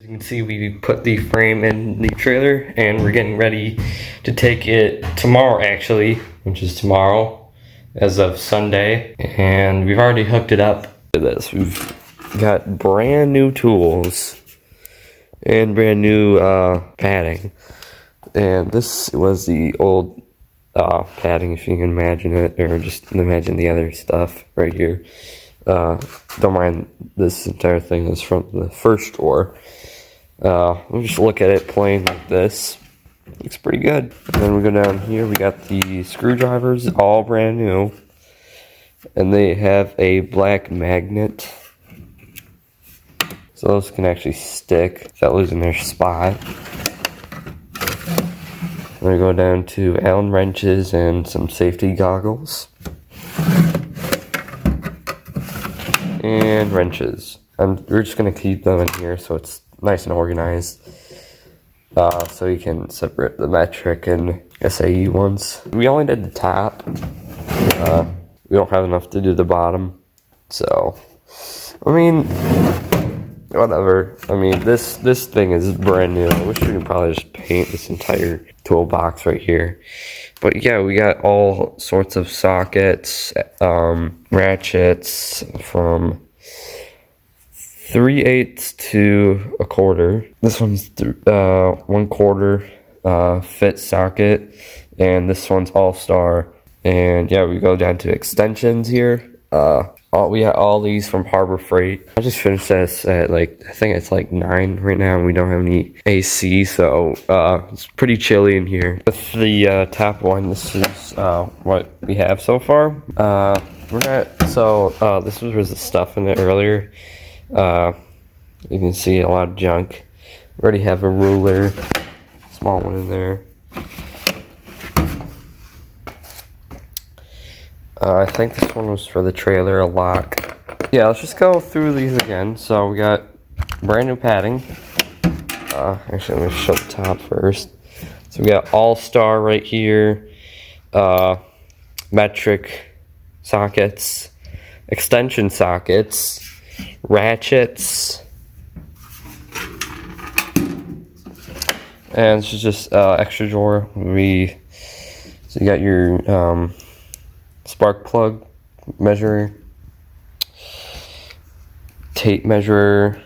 you can see, we put the frame in the trailer and we're getting ready to take it tomorrow, actually, which is tomorrow as of Sunday. And we've already hooked it up to this. We've got brand new tools and brand new padding. And this was the old padding, if you can imagine it, or just imagine the other stuff right here. Don't mind this entire thing is from the first store. We'll just look at it plain like this. Looks pretty good. And then we go down here, we got the screwdrivers, all brand new. And they have a black magnet. So those can actually stick without losing their spot. We're gonna go down to Allen wrenches and some safety goggles. And wrenches. We're just gonna keep them in here so it's nice and organized. So you can separate the metric and SAE ones. We only did the top. We don't have enough to do the bottom. So, I mean, whatever. I mean, this thing is brand new. I wish we could probably just paint this entire toolbox right here. But yeah, we got all sorts of sockets, ratchets from 3/8 to 1/4. This one's 1/4 fit socket, and this one's all-star. And yeah, we go down to extensions here. We got all these from Harbor Freight. I just finished this at I think it's 9 right now, and we don't have any AC, so it's pretty chilly in here. With the top one, this is what we have so far. This was the stuff in it earlier. You can see a lot of junk. We already have a ruler, small one in there. I think this one was for the trailer, a lock. Yeah, let's just go through these again. So we got brand new padding. Actually, let me show the top first. So we got all-star right here, metric sockets, extension sockets, ratchets, and this is just extra drawer. So you got your spark plug measure, tape measure,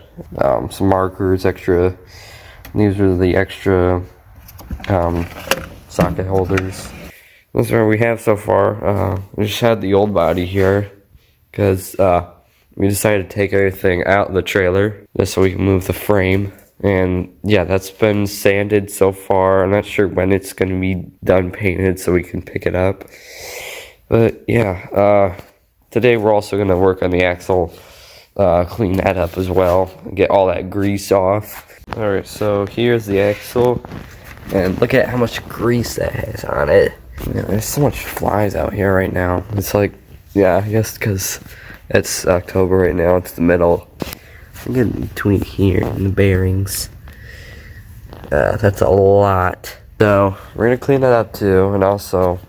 some markers, extra. These are the extra socket holders. That's what we have so far. We just had the old body here because we decided to take everything out of the trailer just so we can move the frame. And yeah, that's been sanded so far. I'm not sure when it's going to be done painted so we can pick it up. But yeah, today we're also going to work on the axle, clean that up as well, and get all that grease off. Alright, so here's the axle, and look at how much grease that has on it. There's so much flies out here right now. It's yeah, I guess because it's October right now, it's the middle. I'm getting between here and the bearings. That's a lot. So, we're going to clean that up too, and also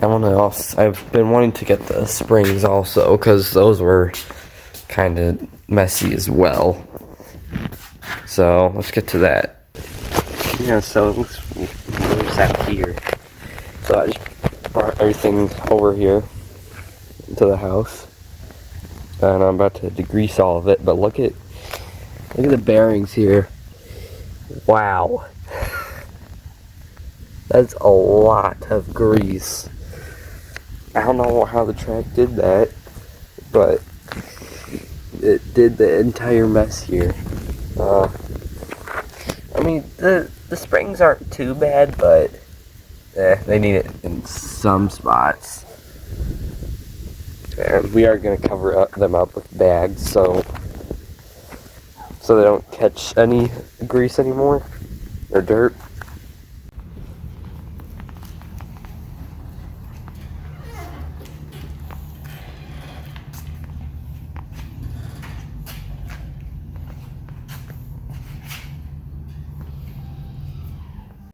I've been wanting to get the springs also, because those were kind of messy as well. So, let's get to that. Yeah, so let's move that here. So I just brought everything over here to the house. And I'm about to degrease all of it, but look at the bearings here. Wow. That's a lot of grease. I don't know how the track did that, but it did the entire mess here. I mean, the springs aren't too bad, but they need it in some spots. And we are going to cover them up with bags so they don't catch any grease anymore, or dirt.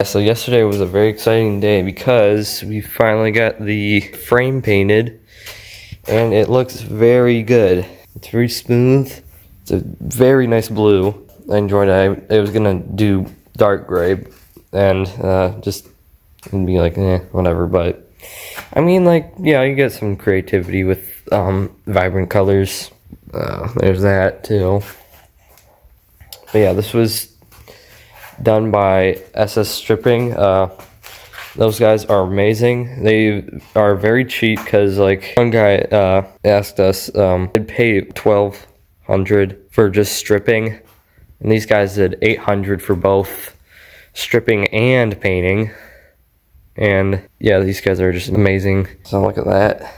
So yesterday was a very exciting day because we finally got the frame painted and it looks very good. It's very smooth It's a very nice blue. I enjoyed it. I was gonna do dark gray and just be like, whatever. But I mean, like, yeah, you get some creativity with vibrant colors. There's that too. But yeah, this was done by SS Stripping. Those guys are amazing. They are very cheap because, like, one guy asked us, I'd pay $1,200 for just stripping, and these guys did $800 for both stripping and painting. And yeah, these guys are just amazing. So look at that.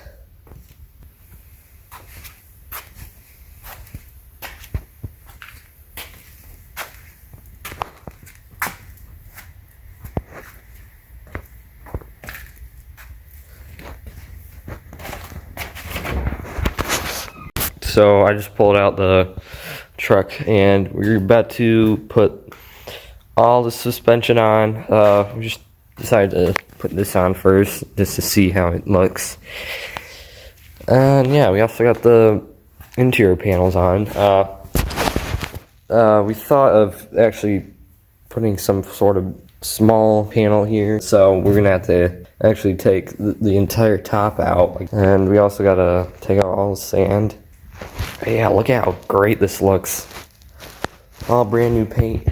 So I just pulled out the truck and we're about to put all the suspension on. We just decided to put this on first just to see how it looks. And yeah, we also got the interior panels on. We thought of actually putting some sort of small panel here, so we're gonna have to actually take the entire top out. And we also gotta take out all the sand. Yeah, look at how great this looks. All brand new paint.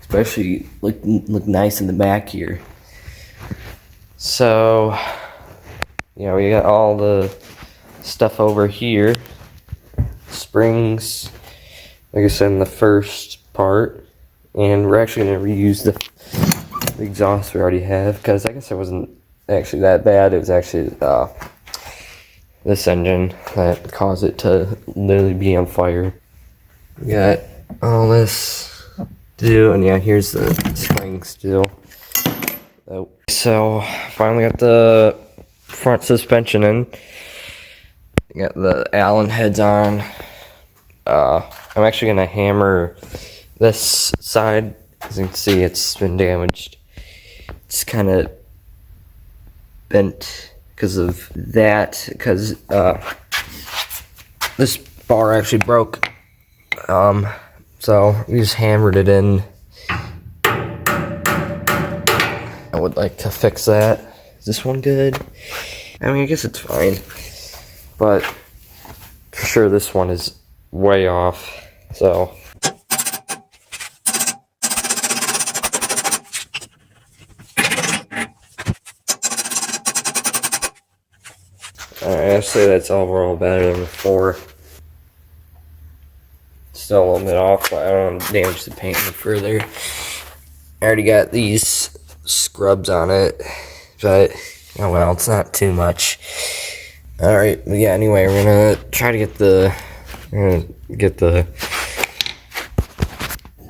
Especially look nice in the back here. So yeah, we got all the stuff over here. Springs, like I said in the first part. And we're actually gonna reuse the exhaust we already have, because I guess it wasn't actually that bad. It was actually this engine that caused it to literally be on fire. We got all this to do, and yeah, here's the springs still. Oh. So finally got the front suspension in. Got the Allen heads on. I'm actually gonna hammer this side. As you can see, it's been damaged. It's kind of bent because of that, because this bar actually broke. So we just hammered it in. I would like to fix that. Is this one good? I mean, I guess it's fine, but for sure this one is way off. So I'd say that's overall better than before. Still a little bit off, but I don't want to damage the paint any further. I already got these scrubs on it, but oh well, it's not too much. Alright, but yeah, anyway, we're gonna try to get the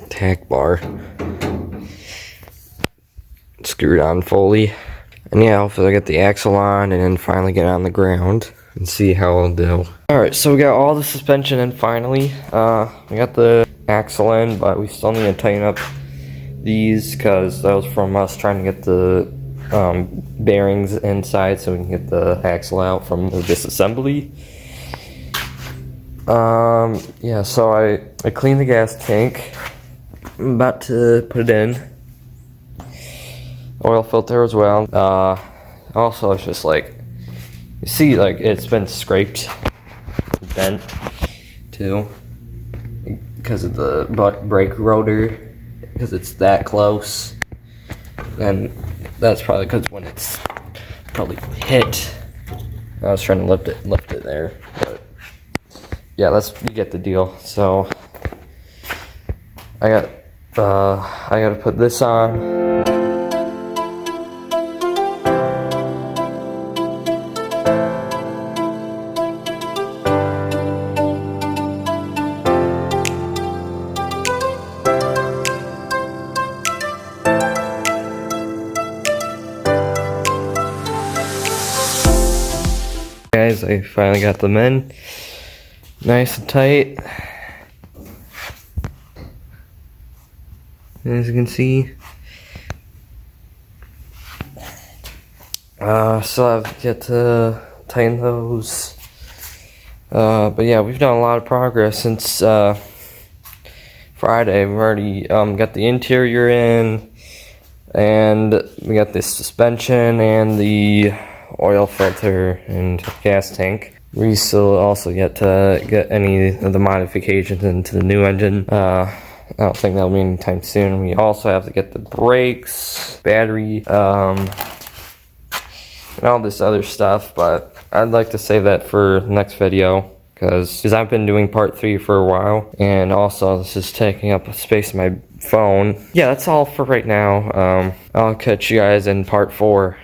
tack bar screwed on fully. And yeah, hopefully I get the axle on and then finally get on the ground and see how it'll do. Alright, so we got all the suspension in finally. We got the axle in, but we still need to tighten up these because that was from us trying to get the bearings inside so we can get the axle out from the disassembly. Yeah, so I cleaned the gas tank. I'm about to put it in. Oil filter as well. Also, it's just like, you see, like, it's been scraped, bent too, because of the brake rotor, because it's that close. And that's probably because when it's probably hit, I was trying to lift it there, but yeah, you get the deal. So I gotta put this on. Guys, I finally got them in nice and tight, as you can see. Still have yet to tighten those, but yeah, we've done a lot of progress since Friday. We've already got the interior in, and we got the suspension and the oil filter and gas tank. We still also yet to get any of the modifications into the new engine. I don't think that'll be anytime soon. We also have to get the brakes, battery, and all this other stuff, but I'd like to save that for the next video, because I've been doing part 3 for a while, and also this is taking up space in my phone. Yeah, that's all for right now. I'll catch you guys in part 4.